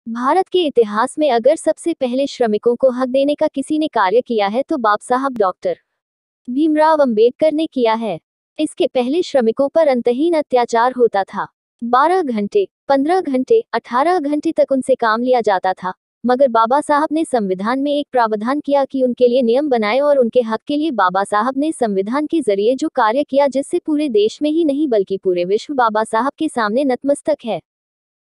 भारत के इतिहास में अगर सबसे पहले श्रमिकों को हक देने का किसी ने कार्य किया है तो बाबा साहब डॉक्टर भीमराव अंबेडकर ने किया है। इसके पहले श्रमिकों पर अंतहीन अत्याचार होता था। 12 घंटे, 15 घंटे, 18 घंटे तक उनसे काम लिया जाता था। मगर बाबा साहब ने संविधान में एक प्रावधान किया कि उनके लिए नियम बनाए और उनके हक के लिए बाबा साहब ने संविधान के जरिए जो कार्य किया जिससे पूरे देश में ही नहीं बल्कि पूरे विश्व बाबा साहब के सामने नतमस्तक है।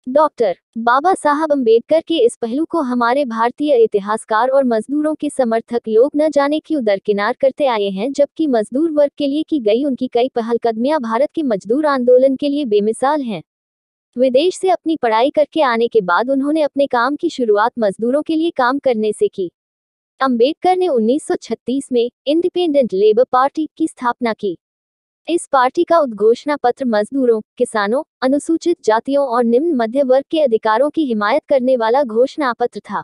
डॉक्टर बाबा साहब अंबेडकर के इस पहलू को हमारे भारतीय इतिहासकार और मजदूरों के समर्थक लोग न जाने क्यों दरकिनार करते आए हैं, जबकि मजदूर वर्ग के लिए की गई उनकी कई पहलकदमियां भारत के मजदूर आंदोलन के लिए बेमिसाल हैं। विदेश से अपनी पढ़ाई करके आने के बाद उन्होंने अपने काम की शुरुआत मजदूरों के लिए काम करने से की। अंबेडकर ने 1936 में इंडिपेंडेंट लेबर पार्टी की स्थापना की। इस पार्टी का उद्घोषणा पत्र मजदूरों, किसानों, अनुसूचित जातियों और निम्न मध्य वर्ग के अधिकारों की हिमायत करने वाला घोषणा पत्र था।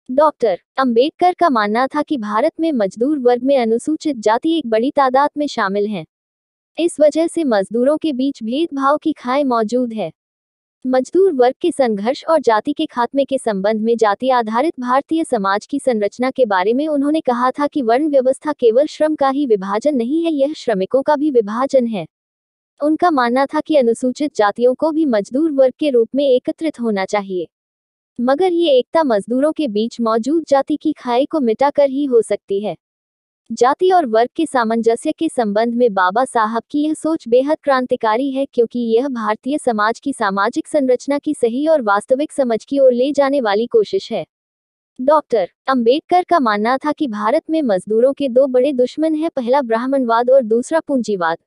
डॉक्टर अंबेडकर का मानना था कि भारत में मजदूर वर्ग में अनुसूचित जाति एक बड़ी तादाद में शामिल हैं। इस वजह से मजदूरों के बीच भेदभाव की खाई मौजूद है। मजदूर वर्ग के संघर्ष और जाति के खात्मे के संबंध में जाति आधारित भारतीय समाज की संरचना के बारे में उन्होंने कहा था कि वर्ण व्यवस्था केवल श्रम का ही विभाजन नहीं है, यह श्रमिकों का भी विभाजन है। उनका मानना था कि अनुसूचित जातियों को भी मजदूर वर्ग के रूप में एकत्रित होना चाहिए, मगर ये एकता मजदूरों के बीच मौजूद जाति की खाई को मिटाकर ही हो सकती है। जाति और वर्ग के सामंजस्य के संबंध में बाबा साहब की यह सोच बेहद क्रांतिकारी है, क्योंकि यह भारतीय समाज की सामाजिक संरचना की सही और वास्तविक समझ की ओर ले जाने वाली कोशिश है। डॉक्टर अंबेडकर का मानना था कि भारत में मजदूरों के दो बड़े दुश्मन हैं, पहला ब्राह्मणवाद और दूसरा पूंजीवाद।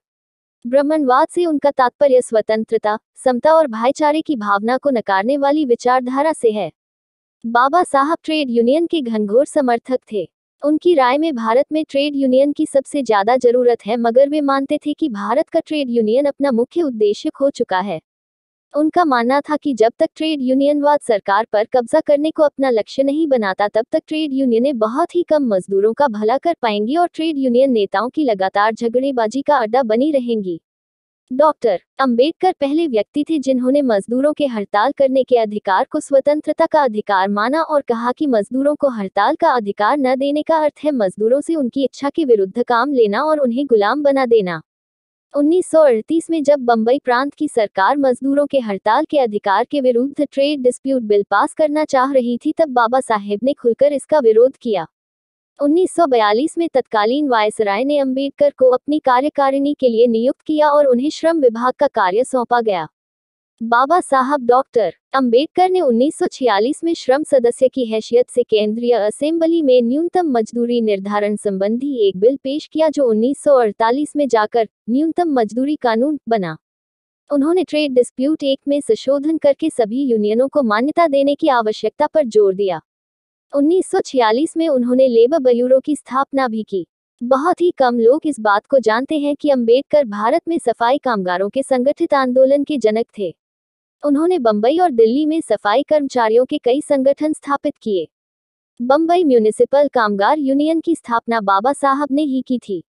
ब्राह्मणवाद से उनका तात्पर्य स्वतंत्रता, समता और भाईचारे की भावना को नकारने वाली विचारधारा से है। बाबा साहब ट्रेड यूनियन के घनघोर समर्थक थे। उनकी राय में भारत में ट्रेड यूनियन की सबसे ज्यादा जरूरत है, मगर वे मानते थे कि भारत का ट्रेड यूनियन अपना मुख्य उद्देश्य खो चुका है। उनका मानना था कि जब तक ट्रेड यूनियनवाद सरकार पर कब्जा करने को अपना लक्ष्य नहीं बनाता तब तक ट्रेड यूनियनें बहुत ही कम मजदूरों का भला कर पाएंगी और ट्रेड यूनियन नेताओं की लगातार झगड़ेबाजी का अड्डा बनी रहेंगी। डॉक्टर अंबेडकर पहले व्यक्ति थे जिन्होंने मजदूरों के हड़ताल करने के अधिकार को स्वतंत्रता का अधिकार माना और कहा कि मजदूरों को हड़ताल का अधिकार न देने का अर्थ है मजदूरों से उनकी इच्छा के विरुद्ध काम लेना और उन्हें गुलाम बना देना। 1938 में जब बंबई प्रांत की सरकार मजदूरों के हड़ताल के अधिकार के विरुद्ध ट्रेड डिस्प्यूट बिल पास करना चाह रही थी, तब बाबा साहेब ने खुलकर इसका विरोध किया। 1942 में तत्कालीन वायसराय ने अंबेडकर को अपनी कार्यकारिणी के लिए नियुक्त किया और उन्हें श्रम विभाग का कार्य सौंपा गया। बाबा साहब डॉक्टर अंबेडकर ने 1946 में श्रम सदस्य की हैसियत से केंद्रीय असेंबली में न्यूनतम मजदूरी निर्धारण संबंधी एक बिल पेश किया, जो 1948 में जाकर न्यूनतम मजदूरी कानून बना। उन्होंने ट्रेड डिस्प्यूट एक्ट में संशोधन करके सभी यूनियनों को मान्यता देने की आवश्यकता पर जोर दिया। 1946 में उन्होंने लेबर ब्यूरो की स्थापना भी की। बहुत ही कम लोग इस बात को जानते हैं कि अंबेडकर भारत में सफाई कामगारों के संगठित आंदोलन के जनक थे। उन्होंने बंबई और दिल्ली में सफाई कर्मचारियों के कई संगठन स्थापित किए। बंबई म्यूनिसिपल कामगार यूनियन की स्थापना बाबा साहब ने ही की थी।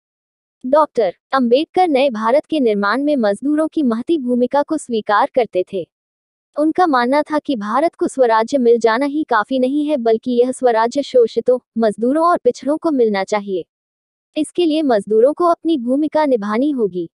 डॉक्टर अंबेडकर नए भारत के निर्माण में मजदूरों की महती भूमिका को स्वीकार करते थे। उनका मानना था कि भारत को स्वराज्य मिल जाना ही काफी नहीं है, बल्कि यह स्वराज्य शोषितों, मजदूरों और पिछड़ों को मिलना चाहिए। इसके लिए मजदूरों को अपनी भूमिका निभानी होगी।